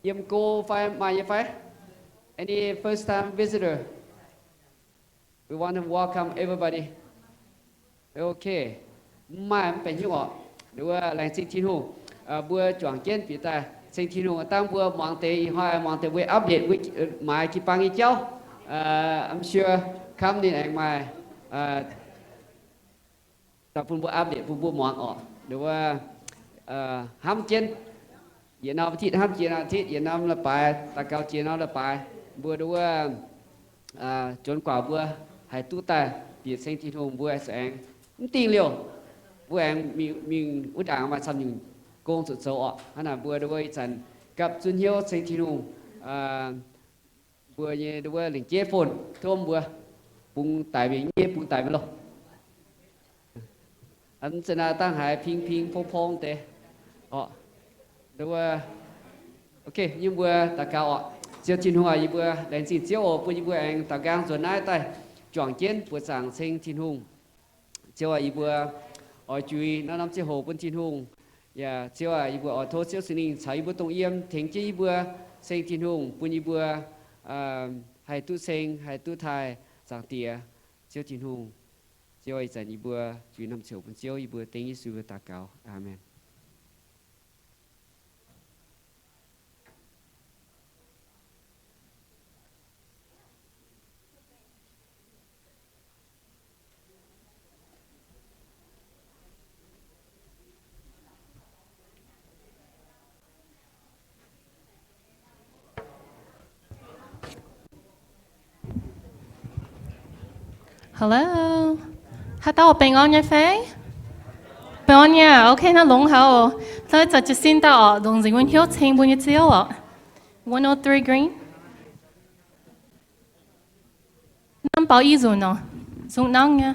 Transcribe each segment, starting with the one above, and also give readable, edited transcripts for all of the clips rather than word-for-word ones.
Yếm cô phải mà như phải. Any first time visitor? We want to welcome everybody. Okay. Mà em phải như họ. Đúng là lành sinh thiên hùng. Bữa chọn kiến bị ta. Sinh thiên hùng tăng bữa mang tới hoa mang tới với update với mai khi bằng ý cháu. I'm sure come đến anh mai. Ta phun bữa update phun bữa mang họ. Đúng là ham kiến. Việt Nam thịt ham chiến là thịt Việt Nam là bài ta cao chiến nó là bài bữa đó trốn quả bữa hay tu ta bị sinh thiên hùng bữa sáng tin liều bữa anh mình út đảng mà xong những công sự sâu hắn là bữa đó chẳng gặp xuân hiếu sinh thiên hùng bữa như đó liền chế phồn thôm bữa bung tại vì nhé bung tại vì lo anh sẽ là tăng hải ping ping phong phong thế đó ok nhưng bữa ta cao chiều chín hoa như bữa đến xin chiều bữa như bữa anh ta gang rồi nãy tay chọn chiến bữa sáng sinh thiên hùng chiều như bữa ở chui nó nằm chiều hồ bữa thiên hùng và chiều như bữa ở thô chiều sinh linh thấy bữa tông yếm thỉnh chi bữa sinh thiên hùng bữa như bữa hay tu sinh hay tu thai giảng tiề chiều thiên hùng chiều ấy giờ như bữa chui nằm chiều bữa chiều như bữa tiếng như sư ta cao amen. Hello. Hát tao bình an nha Phê. Bình an nha. Ok na long hao. Tao giờ chỉ xin tao đồng chí Nguyễn Hiếu Thanh bao nhiêu chiều ạ? 103 Green. Năm bảo ý dùng nó. Dùng năng nha.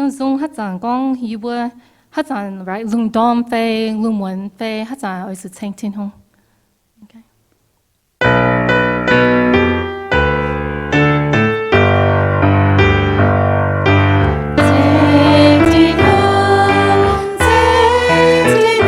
nó dùng hát giảng con yêu bữa hát giảng right lung đom phê lung muốn phê hát giảng ở sự thanh thiên hông. Take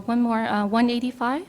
one more, 185.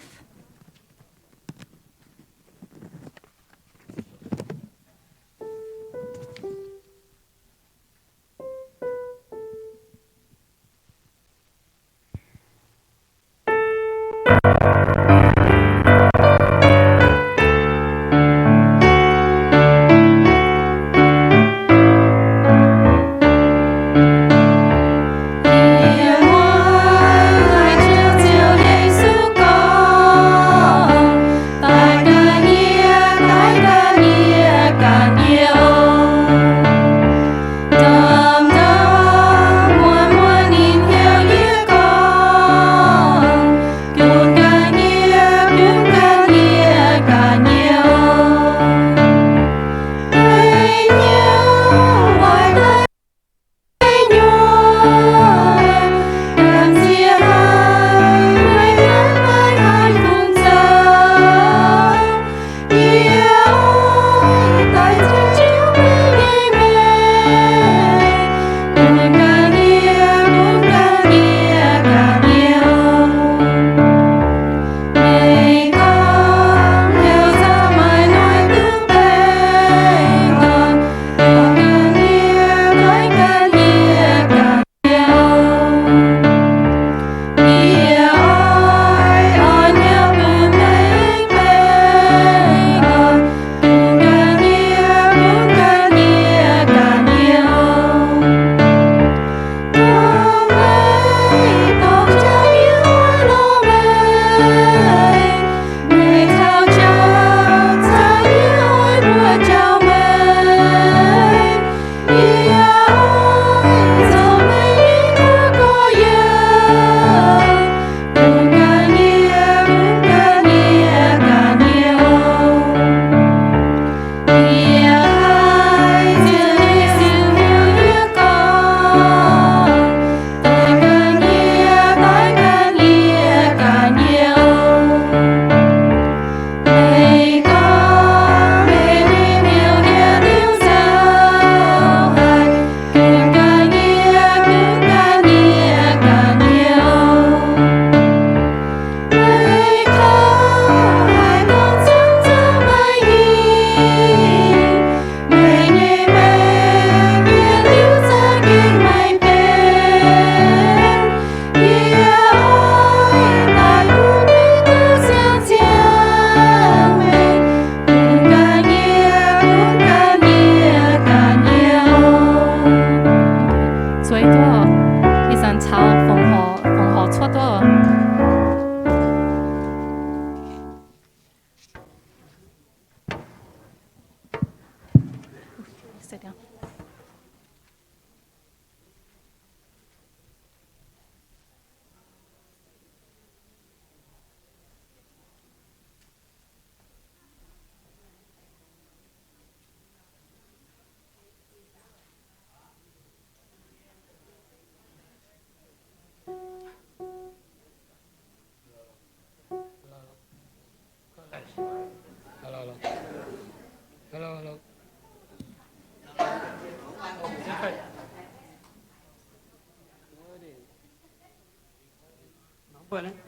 Sit down.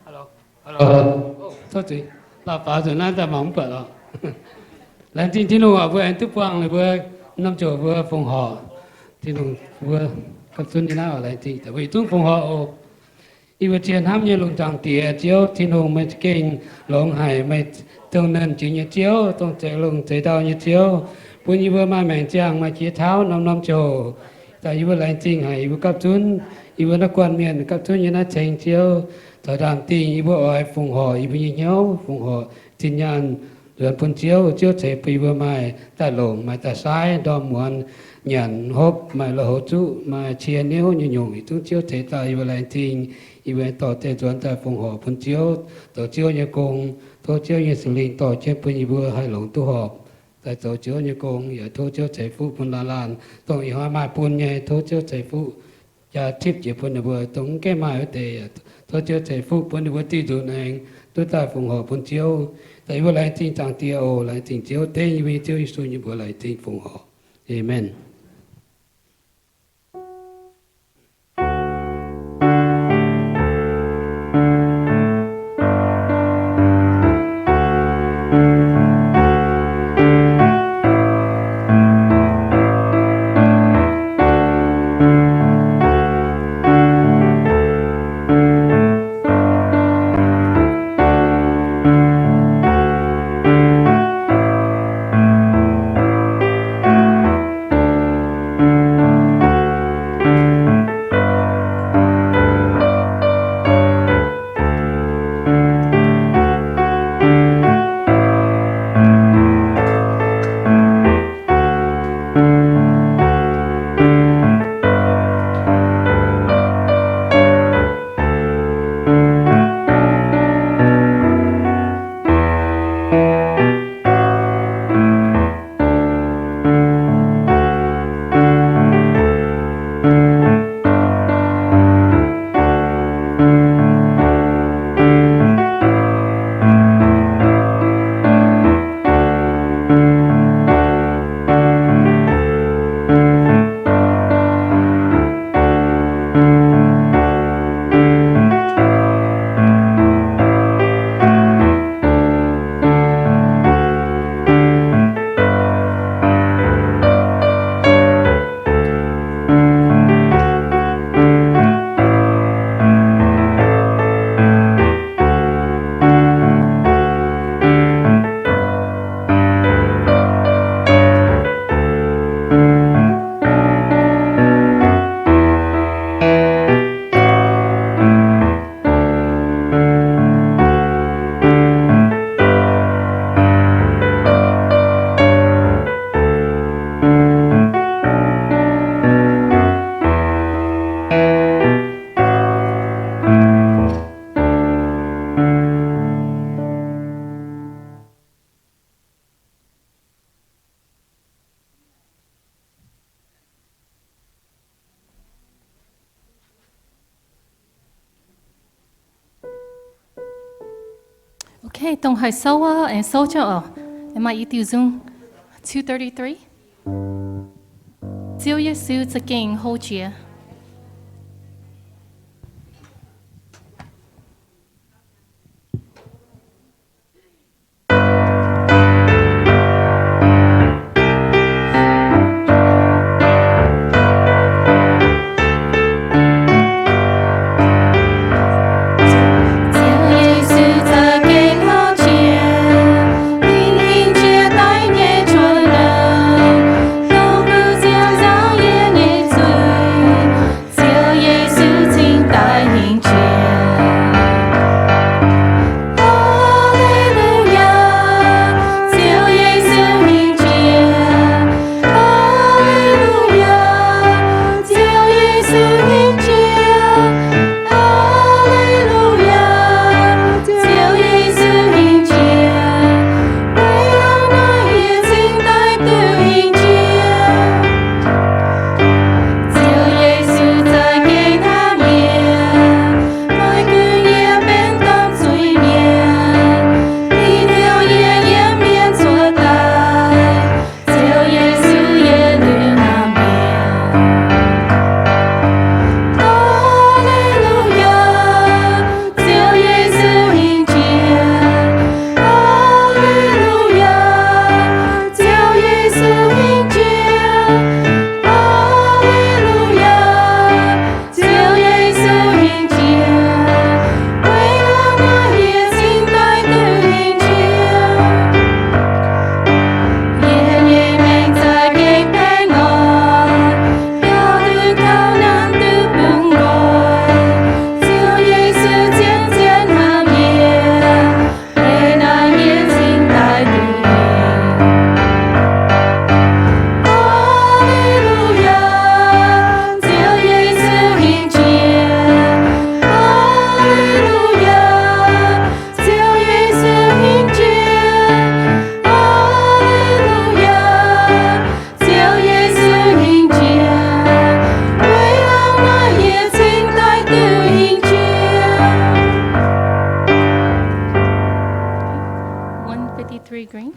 Hello. Thôi thì là phá rồi nãy ta mong bật rồi. Lần tin tin luôn vừa anh tiếp quang này vừa năm chỗ vừa phòng họ tin luôn vừa cấp xuân như nào lại thì tại vì tuân phòng họ y vừa tiền ham như lùng tràng tiệt chiếu tin luôn mới kinh lồng hải mới tương nên chỉ như chiếu tông chạy lùng chạy đào như chiếu bữa như vừa mai mèn trang mà chia tháo năm chỗ tại y vừa lại tin hải y vừa cấp xuân y vừa nó quan miền cấp xuân như nó chạy chiếu thời đàn tin y vừa ở phòng họ y vừa như nhau phòng họ tin nhàn rồi phun chiếu chạy phi vừa mai ta lồng mai ta sai đo muôn nhận hộp mai là hỗ trụ mai chia nếu như nhung thì chúng chiếu chạy ta y vừa lại tin y vừa tỏ thể chuẩn ta phòng họ phun chiếu tổ chiếu như cùng tổ chiếu như xử lý tỏ trên phi y vừa hai lồng tu họp tại tổ chiếu như cùng giờ tổ chiếu chạy phụ phun lan tổ y hoa mai phun nhẹ tổ chiếu chạy phụ ya tip chỉ phun vừa tổng cái mai ở đây tổ chiếu chạy phụ phun vừa ti đủ này tôi ta phòng họ phun chiếu tại vừa lại tin tăng tiêu lại tin chiếu tên như vậy chiếu Giêsu như vừa lại tin phòng họ amen. Okay, tông hai sâu and sâu cho em ai tiêu dung 233. Chúa Giêsu cho kinh hỗ trợ. Green.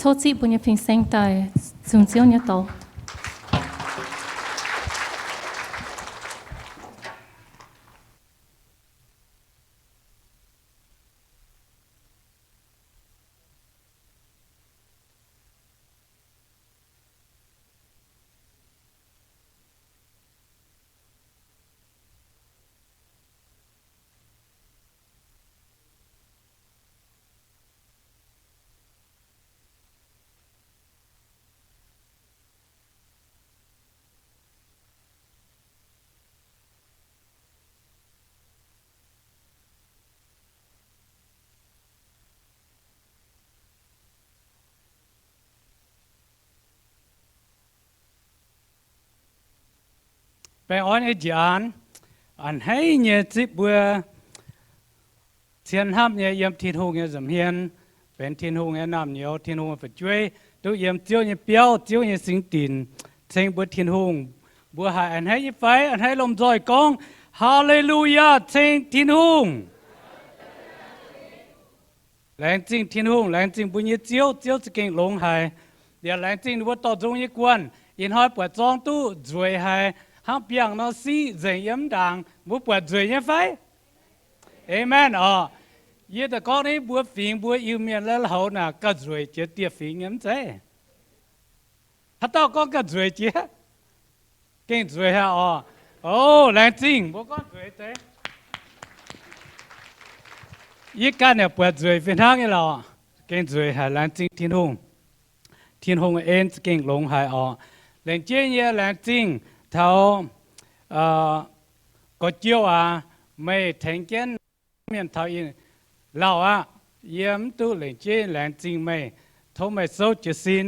Thô chị bùn nhập phình sinh tài dùng chiếu nhớ tổ. ไปอ้อนไอ้จานอันให้เนี่ยจิบบัวเชียนห้ามเนี่ยยำทิ้งหงเนี่ยสำเฮียนเป็นทิ้งหงเนี่ยน้ำเหนียวทิ้งหงไปช่วยตัวยำเจียวเนี่ยเปียวเจียวเนี่ยสิงตินเชิงบัวทิ้งหงบัวหายอันให้ยี่ไฟอันให้ลมจอยกองฮาเลลูยาเชิงทิ้งหงแรงจริงทิ้งหงแรงจริงบุญยี่เจียวเจียวจะเก่งลงหายเดี๋ยวแรงจริงว่าต่อจงยี่กวนยินหอยปวดจองตู้รวยหายห้ามเปียงนอซีเจียมดังบัวปวดรวยยี่ไฟเอเมนอ๋อยี่แต่ก่อนนี้บัวฝิงบัวอิวเมียนแล้วเขาน่ะก็รวยเจียเตี้ยฝิงยังไงถ้าต่อก็ก็รวยเจียเก่งรวยฮะอ๋อโอ้แรงจริงบัวก็รวยเจ้ยี่กันเนี่ยปวดรวยเป็นทางนี้เราเก่งรวยฮะแรงจริงทิ้งหงเอ็นเก่งลงหายอ๋อแรงเจียเนี่ยแรงจริงเท่าก็เจียวไม่แทงเกนเมียนเท่าอินเราเยี่ยมตู้แรงเจียแรงจริงไม่เท่าไม่โซจะสิน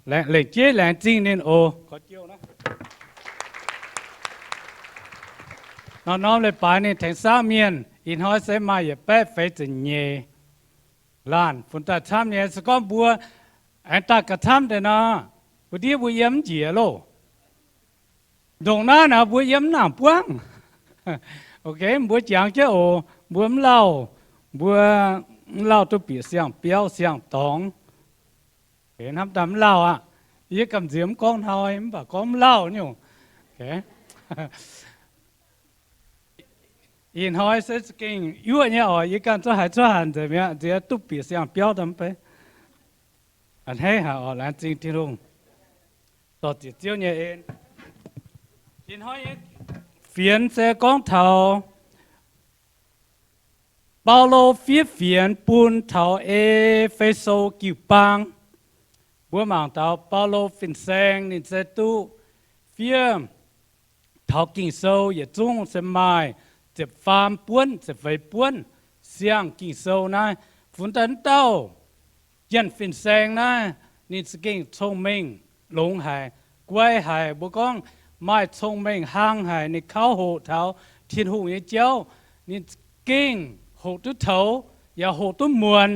แรงเจียแรงจริงนี่โอ้ก็เจียวนะน้องเลยป่านี่แทงสามเมียนอินหอยเสมาอย่าแป๊ะไฟจะเย่ล้านฝนตาช้ำเนี่ยสก้อบัวอันตากระทำแต่นะวันนี้บัวเยี่ยมเจียโลตรงนั้นนะบัวเยี่ยมหน้าปวงโอเคบัวจางเจ้าโอบัวเล่าตัวปีเสียงเปียวเสียงตองเห็นทำตามเล่ายี่กำเสียมก้องเท้าไอ้บ่ก้องเล่าเนี่ยโอเคอินหอยเซ็ตเก่งยั่วเนี่ยยี่กันจะหายจะหันจะเนี่ยจะตัวปีเสียงเปียวทำไปอันให้หาหลานจริงที่ลุงต่อจิตเจียวเนี่ยเองอินหอยเฟียนเสกองเท้า保罗เฟียนปุ่นเท้าเฟโซกิวปังบัวหมางเท้า保罗ฟินแซงนินเซตุเฟียเท้ากิ่งโซอย่าจุ้งเสมายเจ็บฟาร์มป้วนเจ็บไฟป้วนเสียงกิ่งโซนะฝุ่นตันเต้ายันฟินแซงนะนี่สกิ่งชงเมงหลงหายกล้วยหายบุกองไม่ชงเมงห่างหายในข้าวโหเท้าทินหูยเจ้านี่กิ่งหกตุ้เท้าอย่าหกตุ้มวน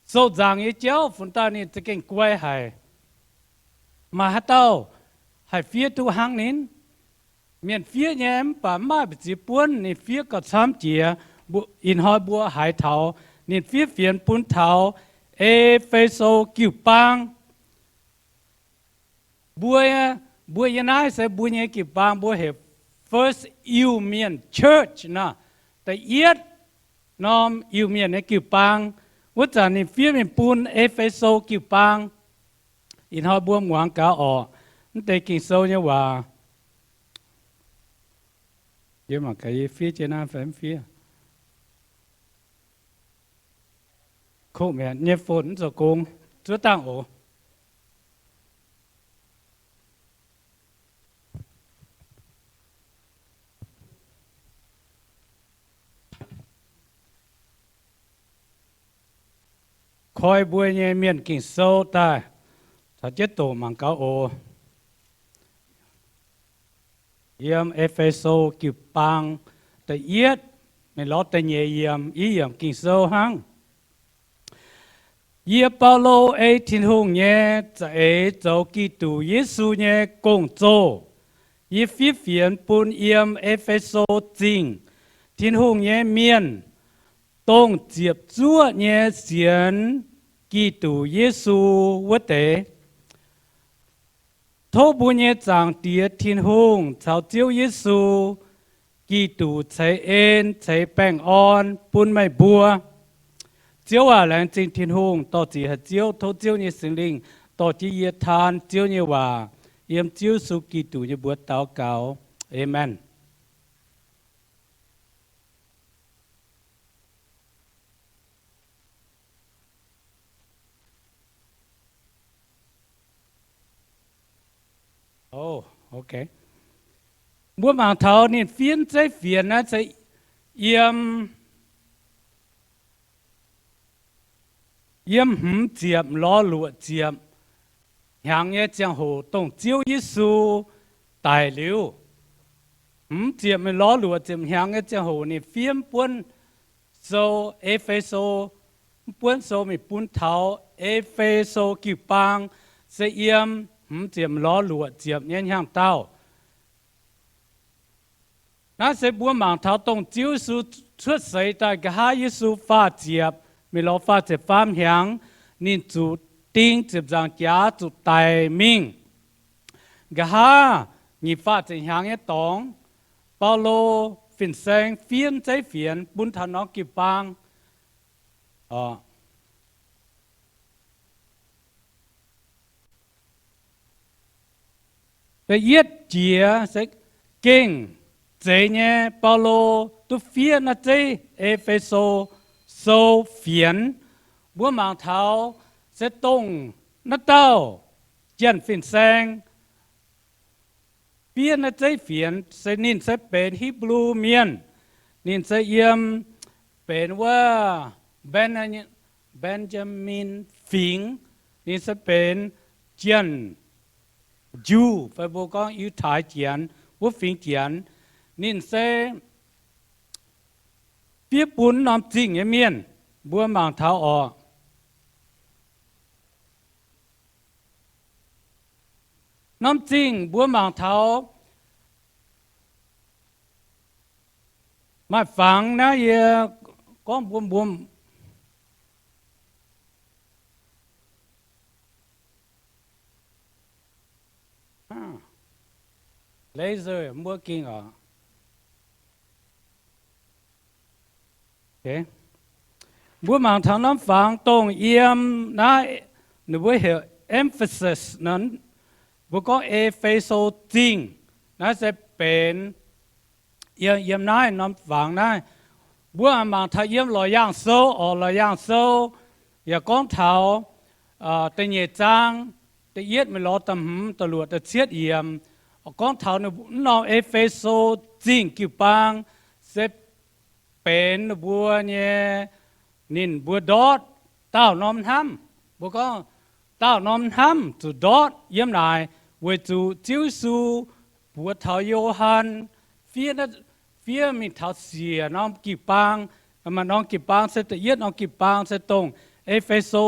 โซจางยเจ้าฝุ่นตานี่สกิ่งกล้วยหายมาหาเต้าหายเฟียตัวห่างนินเมียนเฟียแย้มป่ามาไปจีป้วนนี่เฟียก็ซ้ำเจียอินหอยบัวหายเท้านี่เฟียนปุ้นเท้าเฟโซกิวปังบัวยันไงเสบัวเนี่ยกิวปังบัวเหตุ first Union Church นะแต่เอียดน้อม Union ในกิวปังว่าจะนี่เฟียเป็นปุ้นเฟโซกิวปังอินหอยบัวหมวงกาออนั่นแต่กินโซเนี่ยว่าเยอะมากไอ้เฟียเจน่าแฟมเฟียโคแม่เนี่ยฝนจะโกงจะตั้งโอคอยบัวเนี่ยเมียนกิ่งโซตาถ้าเจ็ดโตมังกาโอเยี่ยมเฟโซกิวปังแต่เอียดไม่ล้อแต่เยี่ยมกิ่งโซหังเยี่ยเปาโลทิ้งหงเนี่ยจะเจ้ากิตูเยซูเนี่ยกงโจยี่เฟียนปุ่นเยี่ยมเฟโซจริงทิ้งหงเนี่ยเมียนต้องเจียบจั่วเนี่ยเสียนกิตูเยซูวัดเตทบุญเนี่ยจางเตียทิ้งหงชาวเจียวเยซูกิตูใช้ใช้แป้งอ่อนปุ่นไม่บัวเจ้าว่าแรงจริงทิ้งหงต่อจีหเจ้าทเจ้าเนี่ยสิงลิงต่อจีเยทานเจ้าเนี่ยว่าเยี่ยมเจ้าสุกิตูเนี่ยบวชเต้าเก่าเอเมนโอเคบัวหมางเท้านี่เฟียนใจเฟียนนะใจเยี่ยมหืมเจียบล้อหลวดเจียบอย่างเงี้ยจังโหต้องเจียวยิสูต tài liu chiếm mình ló lụa chiếm hàng cái chợ hồ này phiếm buôn sâu Epheso buôn sâu mình buôn tháo Epheso kiểu bang sẽ yếm chiếm ló lụa chiếm nhân hàng tao nó sẽ buôn mạng tháo tông chiếu su xuất xảy tại cái hai Giêsu pha chiệp mình lo pha chiệp phàm hàng nên chủ tiếng chiệp giang giá chủ tài minh cái ha nhị pha chiệp hàng cái tông Paulo phiền sang phiền trái phiền buôn thằng nó kịp bang cái yết chia sẽ kinh chế nhé Paulo tu phiền là chế Epheso sâu phiền buôn mạng tháo sẽ tung nó tao chân phiền sang phiền là chế phiền sẽ nín sẽเป็นฮีบรูเมียนนินsẽ yếmเป็นว่าเบนจามินฟิงนินsẽเป็นเจียนยูไปบอกก็ยูถ่ายเจียนว่าฟิงเจียนนินsẽเปียปุ่นน้ำจริงเมียนบัวมังเท้าออกน้ำจริงบัวมังเท้ามาฟังนะเยก้องบุมlaser I'm working okay บัวมังเท้าน้ำฟังตรงเยี่ยมนะหนูว่าเหรอ emphasis นั้นบัวก็เอเฟโซจริงนะจะเป็นเยี่ยมนายน้ำฝังนายบัวมังถ้าเยี่ยมลอยย่างโซ่ออกลอยย่างโซ่อย่าก้องเท้าแต่เหยียดจางแต่เย็ดไม่รอตำหืมตลอดแต่เชียดเยี่ยมก้องเท้าเนี่ยน้องเอเฟโซจริงกิ่วปังเซเป็นบัวเนี่ยนินบัวดอดเต้าน้อมทำบัวก็เต้าน้อมทำจุดดอดเยี่ยมนายเวจูจิ้วซูบัวเท้าโยฮันphía mình tháo xìa nó kịp bang mà nó kịp bang sẽ tự yết nó kịp bang sẽ tông Epheso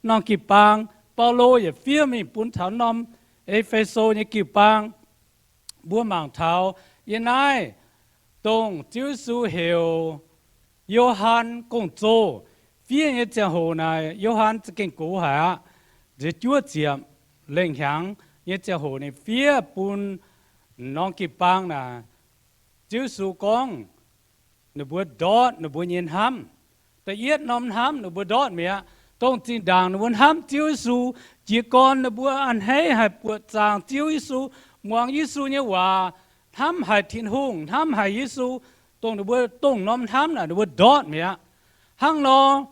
nó kịp bang Paulo ở phía mình muốn tháo nó Epheso như kịp bang búa mảng tháo yên ai tông Chúa Giêsu hiểu Gioan công chúa phía như chàng hồ này Gioan sẽ kinh cố hả để Chúa chiếm lệnh hàng như chàng hồ này phía bún nó kịp bang là Chúa Giêsu con nó bữa đót nó bữa nhìn hamแต่yết nóm ham nó bữa đót mẹ tông tin đàng nó muốn ham Chúa Giêsu chỉ con nó bữa ăn hay bữa chàng Chúa Giêsu mong Giêsu nhưว่าham hay thiên hùng ham hay Giêsu tông nó bữa tông nóm ham là nó bữa đót mẹ hang nó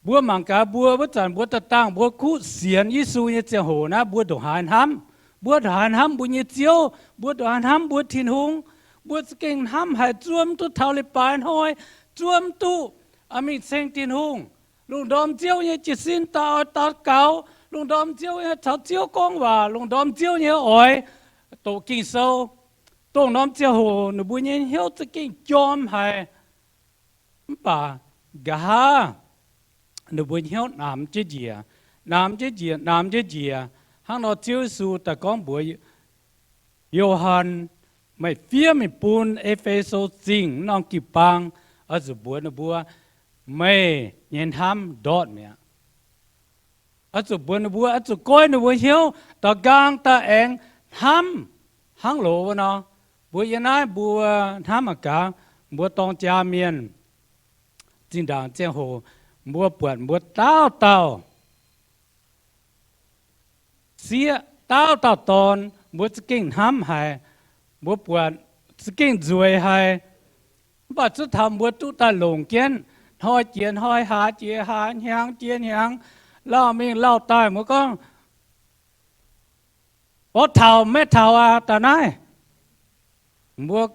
bữa mang cả bữa chàng bữa ta tang bữa cú xiên Giêsu như chàng hồ na bữa đồ hành ham bữa đồ hành ham bữa như chiếu bữa đồ hành ham bữa thiên hùng bữa kinh ham hay chuom tu thao lệ bàn hoi chuom tu mình sinh tiền hùng lùng đom chiếu như chỉ xin tao cáo lùng đom chiếu như tháo chiếu con và lùng đom chiếu như ỏi tổ kinh sâu tổ đom chiếu hồ nó bữa như hiếu tự kinh chom hay bà gà nó bữa hiếu làm cái gì hàng nó chiếu su ta con bữa Gioan mày phía mày bún Epheso chính nong kịp bang ở chỗ bữa nó bữa mày nhìn ham đọt mẹ ở chỗ bữa nó bữa ở chỗ coi nó bữa hiếu ta gang ta eng ham hang lộ vào nó bữa yên ai bữa ham mà cả bữa tông cha miền chính đàng trên hồ bữa buồn bữa tao xía tao tòn bữa kinh ham hay bữa buồn kinh ruồi hay bà chú thầm bữa chú ta lồng kiến hoi chiến hoi hạ chia hạ nhang chiến nhang lao mình lao tai một con ở thầu mấy thầu à ta nói bữa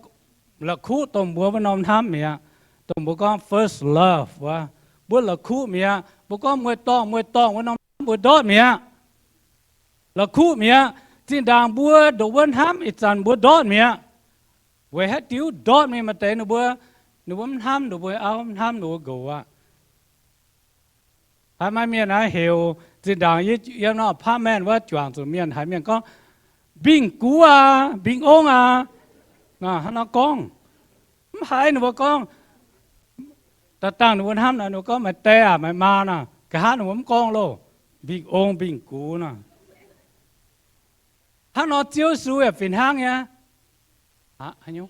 là khu tôm bữa bên ông tham mẹ tôm bữa con first love và bữa là khu mẹ bữa con mười tong bên ông bữa đót mẹ là khu mẹ chính đàng bùa đồ vân ham ít dàn bùa đót mía về hết tiêu đót mía mà té nó bùa ham nó bùa áo ham nó gấu à hai mai miền này hiểu chính đàng ý nó phá menว่าจวงตัวmiền hai miền có bình cú à bình ong à nó con hai nó con ta tăng nó ham là nó có mà té à mà ma nè cả nó vẫn con luôn bình ong bình cú nè hắn nó chiếu xuống ở phiền hang nha hay nhung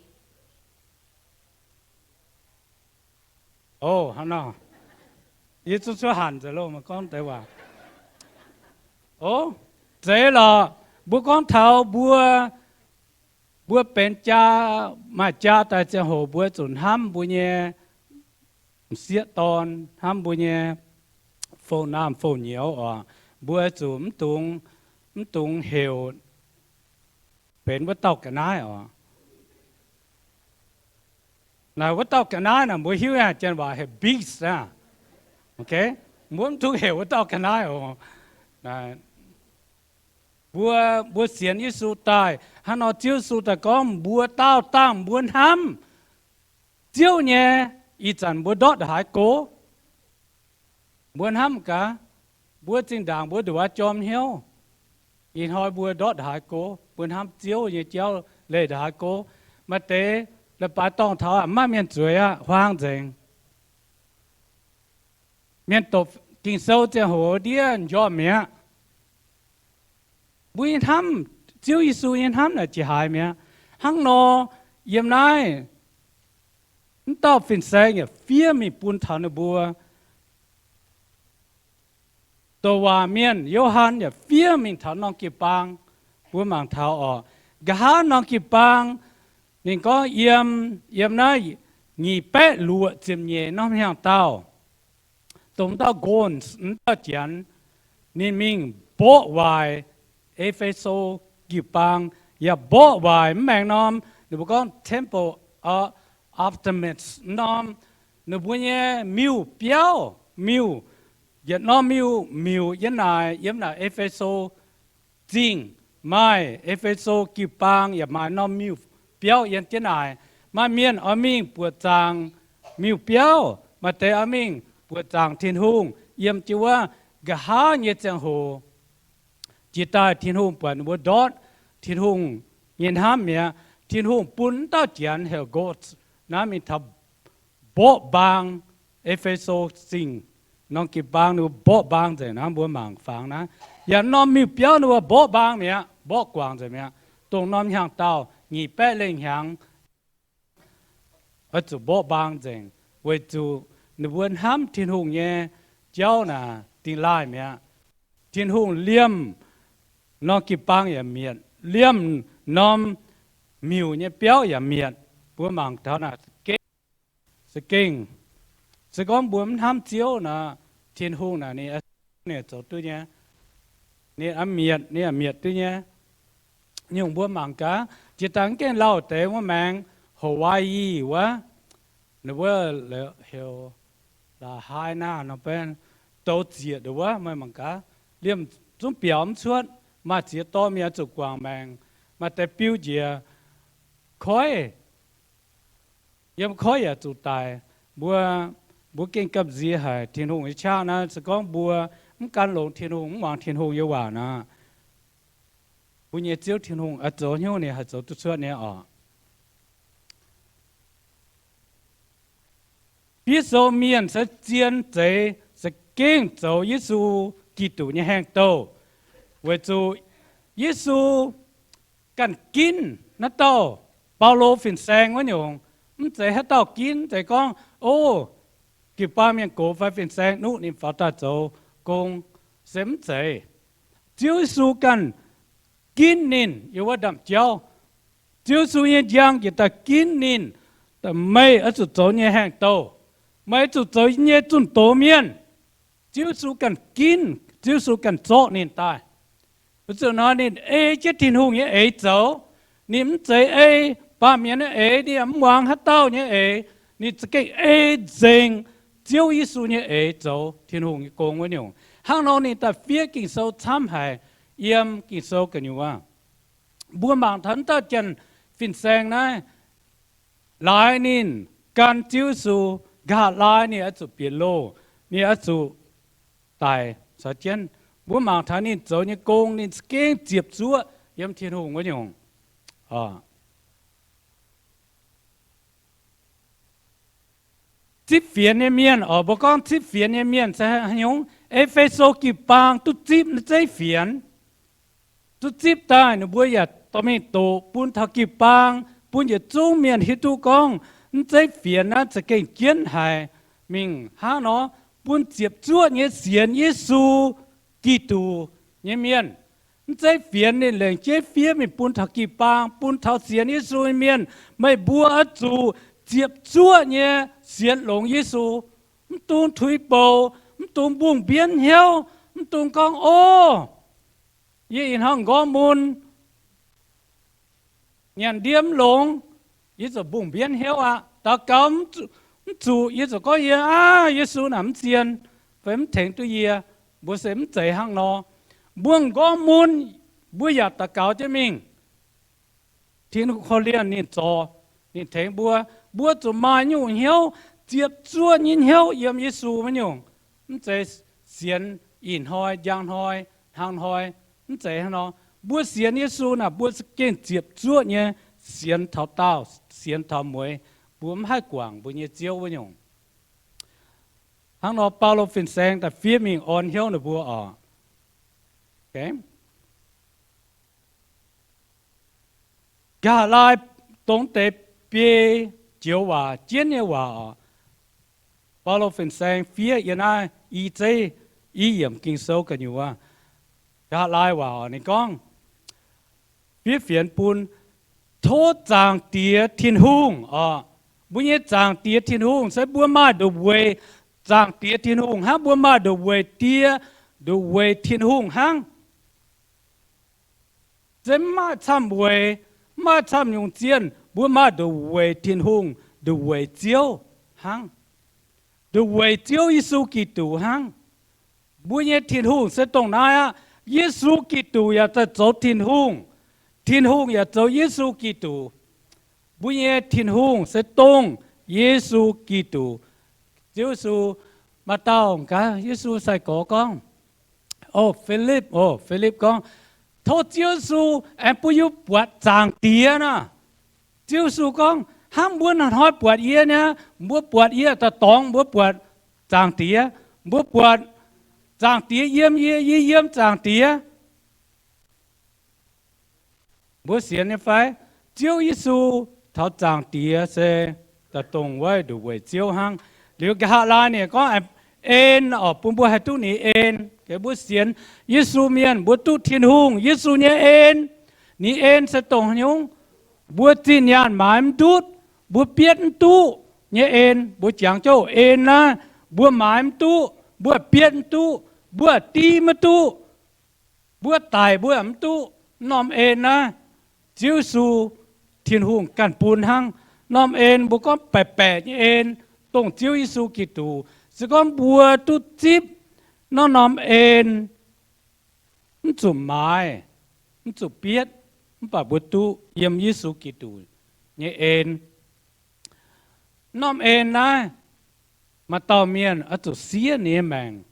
hắn nó ý chút hẳn rồi luôn mà con tớiว่าthế là bố con thảo bố bên cha mà cha tại cha hồ bố chuẩn ham bố nhẹ xiết tòn ham bố nhẹ phô nam phô nhiều bố chuẩn tung hiểuเป็นว่าตอกกันได้หรอนะว่าตอกกันได้นะไม่หิวอ่ะจันว่าให้บิ๊กส์นะโอเคม้วนทุกเหวว่าตอกกันได้หรอนะบัวเสียนยิสุตายฮันเอาเจียวสุตะก้อมบัวเต้าตั้งบัวห้ำเจียวเนี่ยอีจันบัวดอดหายโกบัวห้ำกะบัวจิงด่างบัวดัวจอมเหี้ยวอีหอยบัวดอดหายโกบนห้ามเจียวอย่างเจียวเลยด่าโกมาเตะแล้วปาต้องเท้ามาเมียนสวยห่างเจงเมียนตบกินเซาเจ้าหัวเดียนยอมเมียบุญทำเจียวอิสุยันทำน่ะจีหายเมียหังนอเยี่ยมนายนั่นต่อฟินแซงเนี่ยเฟียมีปูนฐานบัวตัวว่าเมียนโยฮันเนี่ยเฟียมีฐานนองกีปังบัวมังเท้าออกกะหานองกีปังนี่ก็เยี่ยมนายงีเป๊ะลัวจิมเย่น้องเฮียงเต้าตรงเต้าโกนนั่นเต้าเจียนนี่มิงโบวายเอเฟโซกีปังอย่าโบวายแมงน้อมนี่บุกอนเทมโปอัพเตมิสน้อมนี่บุญเย่มิวเปียวมิวยันน้อมมิวยันนายยันนายเอเฟโซจริงไม่เอเฟโซกีปังอย่ามาน้อมมิวเปียวยันเจนายมาเมียนอามิงปวดจางมิวเปียวมาเตอามิงปวดจางทินหุงเยี่ยมจิว่ากะหาเยจังโหจิตาทินหุงปวนวัวดอดทินหุงเย็นห้ามเมียทินหุงปุ่นต้าเจียนเฮลโกสน้ำมีทับโบบางเอเฟโซสิงน้องกีบางนูโบบางใจนะบัวหมางฟังนะอย่าน้อมมิวเปียวนูโบบางเมียโบกวางใจเมียตรงน้อมห่างเต้าหนีแป้เล่งห่างจูโบบางใจไว้จูนวันห้ามทินหุงเย่เจ้าน่ะติงไล่เมียทินหุงเลี้ยมน้องกีบางอย่าเมียนเลี้ยมน้อมมิวเนี่ยเปียวอย่าเมียนบัวหมางเท่าน่ะสกิ้งสก้อมบัวมันห้ามเจียวน่ะทินหุงน่ะนี่เนี่ยจดตัวเนี่ยนี่อเมียดนี่เมียดตัวเนี่ยยุ่งบัวหมางกะจิตตังเกนเล่าแต่ว่าแมงฮาวายวะนึกว่าเฮลลาไฮน่าเนาะเป็นโตเจียดวะไม่หมางกะเลี่ยมจุ่มเปียมชวดมาเจียโตเมียจุกวางแมงมาแต่ปิ้วเจียคอยยังคอยอย่าจุดตายบัวเก่งกับเจียหายทินหงอิชานะสก้อมบัวมันการหลงทินหงวางทินหงเยาว่านะบุญเยเจียวทินหงอโจเหี้ยวเนี่ยหาโจตุชวดเนี่ยพิโซเมียนสะเจียนใจสะเก่งโจยิสูกิตุเนี่ยแห้งโตเวจูยิสูกันกินนะโตเปาโลฟินแซงวะเนี่ยมันใจให้โตกินใจก้องโอ้กี่ป้าเมียนโกไฟฟินแซงนู่นนี่ฝาตาโจกงเสมใจเจียวสูกันกินนินอยู่ว่าดำเจ้าเจียวสูเนี่ยยังกี่ตากินนินแต่ไม่อสุดโจเนี่ยแห้งโตไม่อสุดโจเนี่ยจุนโตเมียนเจียวสูกันกินเจียวสูกันโจนินตายเพราะฉะนั้นนี่เจ็ดทินหงเนี่ยโจนี่มันใจป้าเมียนเนี่ยเนี่ยมันวางฮัตเต้าเนี่ยนี่จะเก่เจงเจียวยิสูเนี่ยโจทินหงโกงไว้เนี่ยห้างนอกนี่แต่เฟียกินโซทำให้เยี่ยมกินโซกันอยู่ว่า bùa mạng thân ta chân phim sang này lại nín can chiếu su gà lại ni ở chỗ biển lô ni ở chỗ tài sao chân bùa mạng thân nín chỗ như công nín kén diệp chúa yếm thiên hùng với nhung tiếp phiền như miền ở bộ con tiếp phiền như miền sẽ nhung Ephesos kỳ bang tu tiếp nó chơi phiền tu tiếp ta nó bùa ya tao mình tổ bún thao kỳ bang bún ya trung miền hít tu con nó chơi phiền nó sẽ cái kiến hại mình ha nó bún tiếp chúa như xiên Giêsu Kitô như miền nó chơi phiền nên lên chơi phiền mình bún thao kỳ bang bún thao xiên Giêsu miềnไม่บัวจู接chúa nhé xiên lồng Giêsu tung thủy bầu tung buông biến hiếu tung con ô yên hằng gõ môn nhận điếm lồng ý giờ buông biến hiếu ta cấm chủ ý giờ có gì Giêsu nắm xiên phải thành tu gì bữa sẽ chạy hằng nó buông gõ môn bữa giờ ta cáo cho mình thiên khó liên nên cho nên thành bữa chủ mai nhung hiếu接chúa nhìn hiếu yếm Giêsu mà nhung chạy xiên in hoi giang hoi hàng hoi chạy nó bữa xiên Giêsu là bữa kiến tiếp chúa nhé xiên thảo tao xiên thảo muối bữa hai quảng bữa nhé chiếu với nhung hàng nó Paulo phiền sang tại phía mình on hiếu là bữa ok cả lại tổng tế bia chiếu hòa chiến như hòa Paulo phiền sang phía yên ai ý chế ý hiểm kinh sâu cả nhiều cả lại hòa này con phía phiền bùn thốt giang tía thiên hùng bùn nhé giang tía thiên hùng sẽ bùa ma đồ về giang tía thiên hùng hang bùa ma đồ về tía đồ về thiên hùng hang sẽ ma tham về ma tham dùng chiến bữa mà đồ về thiên hùng đồ về chiếu hang đồ về chiếu Giêsu Kitô hang bữa nhé thiên hùng sẽ tông nai Giêsu Kitô ya ta走thiên hùng ya走Giêsu Kitô bữa nhé thiên hùng sẽ tông Giêsu Kitô Giêsu mà tao cả Giêsu sai có con Philip con thôi Giêsu em bữa yêu bớt giang tía na Giêsu con ham muốn hỏi bớt yên nha bữa bớt yên ta tòng bữa bớt giang tía bữa bớt giang tía yếm giang tía bữa xiên như phải chiếu Giêsu tháo giang tía sẽ ta tòng với đủ với chiếu hang liệu cái hạ lại này có em ở bún bữa hai tu này em cái bữa xiên Giêsu miền bữa tu thiên hùng Giêsu nhé em ni em sẽ tòng nhung bữa tin nhàn mà em tút bữa biết tu nhé em bữa chẳng cho em na bữa mà em tu bữa biết tu bữa ti mà tu bữa tài bữa em tu nom em na Giêsu thiên hùng cản bùn hăng nom em bữa con bẻ như em tông chiếu Giêsu Kitô sẽ con bữa tu tiếp nó nom em chủ mai chủ biết bà bố tu yếm Giêsu Kitô như em nom em na mà tao miền ở chỗ xía nè mèng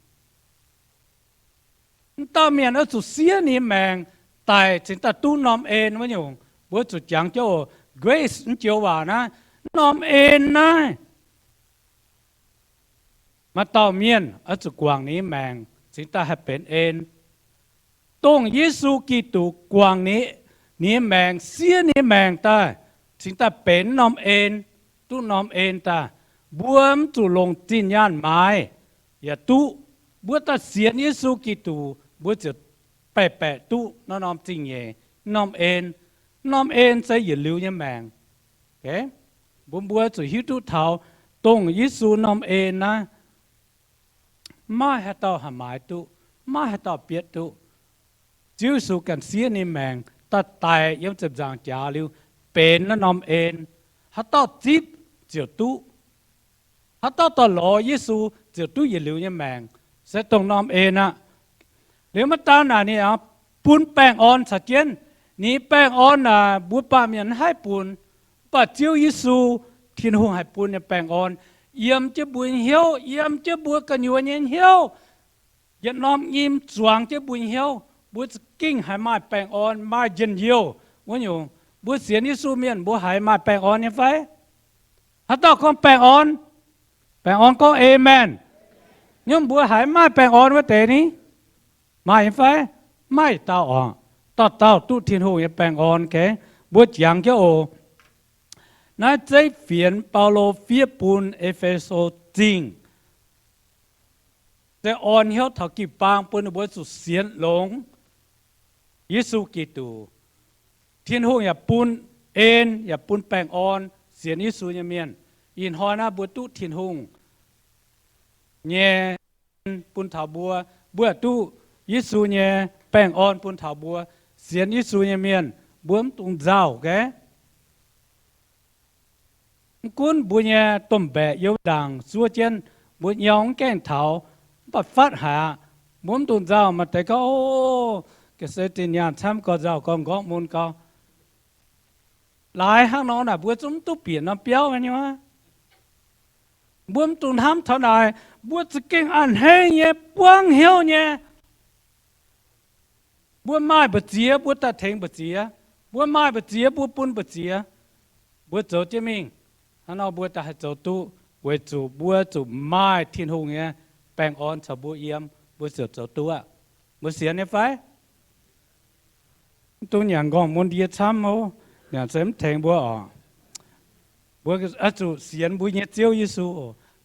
tao miền ở chỗ xía nè mèng tại chính ta tu nom em với nhau bố chủ chẳng cho grace chiếu vào na nom em na mà tao miền ở chỗ quảng nè mèng chính ta hay bên em tông Giêsu Kitô quảng nè nè mèng xía nè mèng ta chính ta bên nom em tu nom em ta buông chủ lồng tin nhàn mai ya tu bữa ta xiên Giêsu Kitô bữaจะbẻ tu nó nom tin nhẹ nom em sẽ dự lưu như mèng ok bữa chủ hiếu tu thảo tông Giêsu nom em na mai hay tao hàm mai tu mai hay tao biết tu Giêsu cần xiên nè mèng ta tài yếm chụp giang trả lưu bên nó nom em hay tao tiếp chiều tu hắn tao tao lo Giêsu chỉ tu gì liệu như mèng sẽ tông nom em nếu mà ta nào nè bún bèn on sát chiến นี่แป้งอ่อนน่ะบัวป่าเมียนให้ปูนป่าเจียวยิสูทิ้นหงให้ปูนเนี่ยแป้งอ่อนเยี่ยมจะบุญเหี่ยวเยี่ยมจะบัวกันอยู่เนี่ยเหี่ยวยันน้อมยิ้มจวงจะบุญเหี่ยวบัวกิ้งให้มาแป้งอ่อนมาเย็นเหี่ยววันอยู่บัวเสียนยิสูเมียนบัวหายมาแป้งอ่อนเนี่ยไฟถ้าต้องคนแป้งอ่อนก็เอเมนยมบัวหายมาแป้งอ่อนว่าแต่นี้มาเห็นไฟไม่เต้าอ่อนต่อเต้าตู้ทิ้นหงเนี่ยแป้งอ่อนแกบัวจียงเจ้าโอ那在phiền保罗phía bùn Epheso chính在按hiệu thảo kỳ bang bùn bùn sự xiên lông Giêsu Kitô thiên hùng ya bùn en ya bùn bèng on xiên Giêsu ya miền in hoa na bùn tu thiên hùng nhẹ bùn thảo bùa bùa tu Giêsu nhẹ bèng on bùn thảo bùa xiên Giêsu ya miền bùn tung dao cái cuốn bùi nhà tôm bẹ yếu đàng xua chân bùi nhóng kén thảo bắt phát hạ muốn tuần giàu mà thấy có cái sự tình nhà tham có giàu còn có môn có lại hàng nó là bùi chúng tu biển nó béo vậy nhá bùi tuần ham thảo này bùi chỉ kinh ăn hay nhé buông hiếu nhé bùi mai bật dĩa bùi ta thèn bật dĩa bùi mai bật dĩa bùi bún bật dĩa bùi chỗ chế mình hắnเอาบัวตาให้เจ้าตู้ไว้จูบัวจูไม้ทิ้นหงเนี่ยแปลงอ่อนชาวบัวเยี่ยมบัวเสือเจ้าตัวบัวเสียเนี่ยไฟตัวอย่างกองมันดีช้ำเอาอย่างเสริมแทงบัวอ่ะบัวก็จูเสียนบัวเนี่ยเจียวยิสู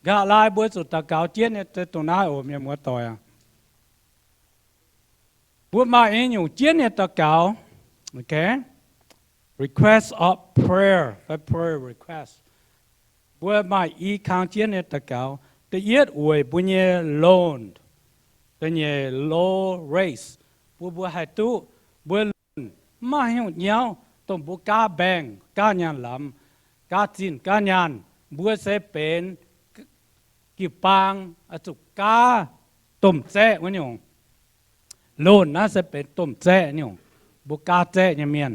กะลายบัวจูตะเกาเจี๊ยเนี่ยตัวน้าโอ้เมียมัวต่อยอ่ะบัวมาเองอยู่เจี๊ยเนี่ยตะเกาโอเค request of prayer prayer requestบัวมาอีคางเจียนเนี่ยตะเกาแต่เย็ดอวยบุญเยโลนแต่เยโลเรสบัวให้ตู้บัวมาให้เหี่ยวต้องบัวกาแบงกาญานลำกาจินกาญานบัวเสเป็นกิปางอจุกาต้มแจ้วะเนี่ยโลนน่าจะเป็นต้มแจ้เนี่ยบัวกาแจ้เนี่ยเมียน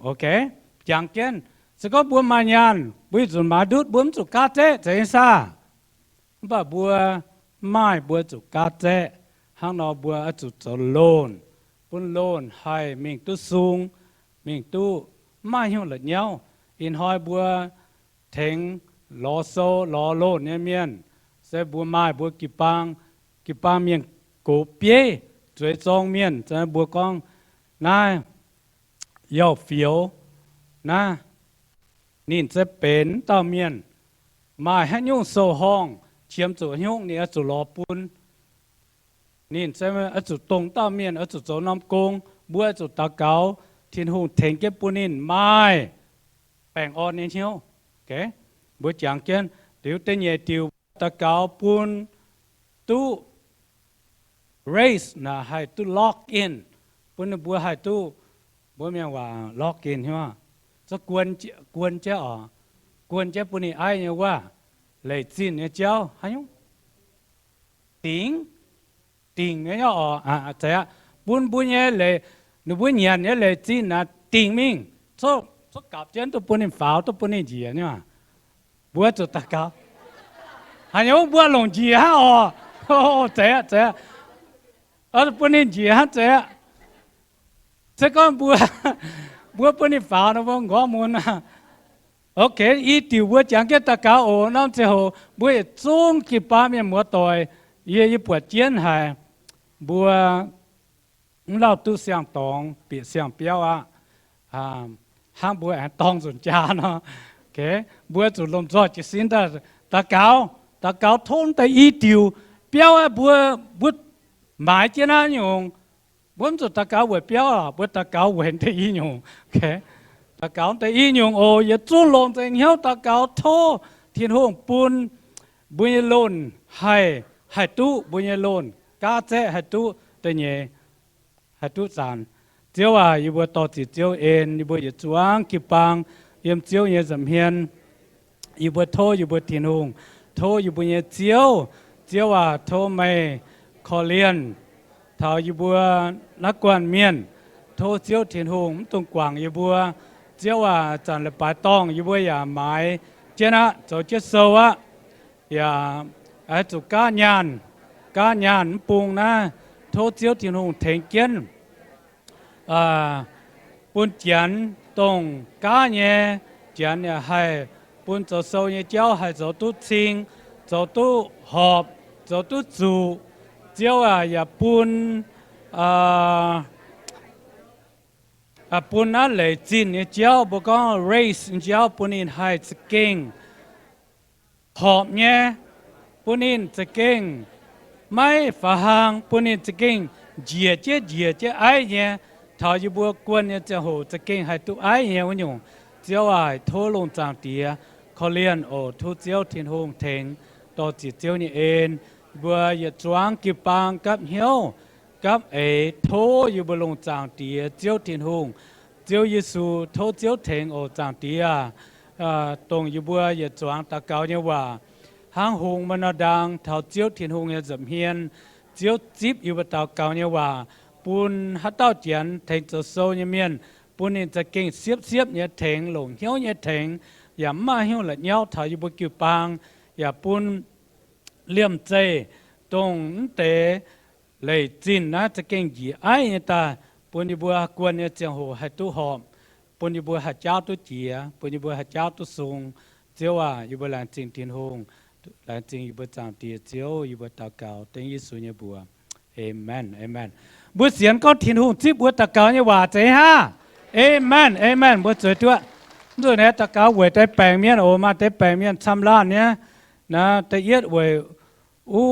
โอเคจังเกนสก็บัวมายานบัวจุมาดุดบัวจุกาเจเจซ่าบ่บัวไม้บัวจุกาเจห้างนอบัวจุจโลนปุ่นโลนให้มิงตุซุงมิงตุไม้หิ้วละเนียวอินหอยบัวเถงลอโซลอโลนเนี่ยเมียนเสบัวไม้บัวกิปังเมียนโกเปียจวยจองเมียนจะบัวกองนายยอเฟียวนะนี่จะเป็นเต้าเมียนมาให้ยุ่งโซห้องเชียมจุยุ่งนี่จุลอปุนนี่จะมาจุตรงเต้าเมียนจุโจน้ำกงบัวจุตะเกาทินหูเถงเก็บปุนินไม้แป้งอ่อนนี่เชียวโอเคบัวจางเกนเดี๋ยวเตนเยติวตะเกาปุนตู้ raise นะให้ตู้ lock in ปุนบัวให้ตู้บัวเมียว่า lock in ใช่ไหมจะกวนเจ้ากวนเจ้าปุ่นไอ้เนี่ยว่าเลยจีนเนี่ยเจ้าหายุติงเนี่ยแต่ปุ่นเนี่ยเลยหนูปุ่นเนี่ยเลยจีนนะติงมิงโซ่กับเจ้าตัวปุ่นฝ่าวตัวปุ่นเจียเนี่ยบัวจุดตะกาหายุบัวหลงเจียโอ้เจ้ปุ่นเจียเจ้าก็บัวปุ่นฝ่าวนะว่าง้อมูลนะโอเคอีติวบัวจังเกตะกาโอน้ำเจ้าบัวจุงกีป้าเมียมัวต่อยยี่ปวดเจียนหายบัวเราตู้เสียงตองปีเสียงเปียวห้างบัวแอนตองสุนจาเนาะโอเคบัวจุดลมจอดจิสินตะเกาทนแต่อีติวเปียวบัวหมายเจ้าหน้าหยงบัวจุดตะเกาบัวเปียวบัวตะเกาเห็นแต่อีหยงโอเคตะเกาแต่อีหยงโออย่าจุลงแต่เหี้ยวตะเกาโทเทียนห้องปูนบุญโลนให้ตู้บุญโลนกาเจให้ตู้แต่เนี่ยให้ตู้จานเจ้าว่าอยู่บัวต่อจิตเจ้าเอ็นอยู่บัวอย่าจวงกิปังเยี่ยมเจ้าเนี่ยสำเฮียนอยู่บัวโทอยู่บัวเทียนห้องโทอยู่บัวเนี่ยเจ้าว่าโทไม่ขอเลียนเท่าอยู่บัวนักกวนเมียน โทเจียวเทียนหงตรงกวางอยู่บัวเจียวว่าจันละปลายต้องอยู่บัวอย่าหมายเจ้านะโจเจ้าโซวะอย่าไอ้จุก้านานปุงนะโทเจียวเทียนหงเถงเกียนปุนเจียนตรงก้าเนี่ยเจียนเนี่ยให้ปุนโจโซเนี่ยเจ้าให้โจตุซิงโจตุหอบโจตุจูเจ้าอย่าปุนปุนนั่นเลยจินเนี่ยเจ้าบอกว่า race เจ้าปุนินให้จะเก่งหอบเนี่ยปุนินจะเก่งไม่ฝรั่งปุนินจะเก่งเจียเจ้ไอเนี่ยถ้าอยู่บัวกวนเนี่ยจะโหจะเก่งให้ตัวไอเนี่ยวันอยู่เจ้าไอโทรลงจางเตียเขาเรียนโอ้ทุเจ้าทิ้งหงเถงต่อจิตเจ้านี่เองบัวอย่าจวงกิบปางกับเหี่ยวกับโทอยู่บนลงจางเตียเจ้าทิ้งหงเจ้าเยซูโทเจ้าเถงโอจางเตียตรงอยู่บัวอย่าจวงตะเกาเนี่ยว่าหางหงมันดังเท่าเจ้าทิ้งหงเนี่ยจำเฮียนเจ้าจิบอยู่บนตะเกาเนี่ยว่าปุนฮัตเต้าเจียนเถงจะโซเนี่ยเมียนปุนนี่จะเก่งเสียบเนี่ยเถงหลงเหี้ยวเนี่ยเถงอย่ามาเหี้ยวละเหี้ยวถ้าอยู่บนกิวปางอย่าปุนเลี่ยมใจตรงเตะเลยจินนะจะเก่งยี่ไอ้เนี่ยตาปุนอยู่บัวกวนเนี่ยเจียงโหให้ตู้หอมปุนอยู่บัวให้เจ้าตู้เจียปุนอยู่บัวให้เจ้าตู้ทรงเจ้าว่าอยู่บนหลังจริงทิ้งหงหลังจริงอยู่บนจางเตียเจ้าอยู่บนตาเก่าเต็งยิสุเนี่ยบัวเอเมนบัวเสียงก็ทิ้งหงจิบบัวตาเก่าเนี่ยว่าใจฮะเอเมนบัวสวยตัวด้วยเนี่ยตาเก่าเวทได้แปลงเมียนโอมาได้แปลงเมียนซ้ำล้านเนี่ยนะแต่เย็ดเวอู้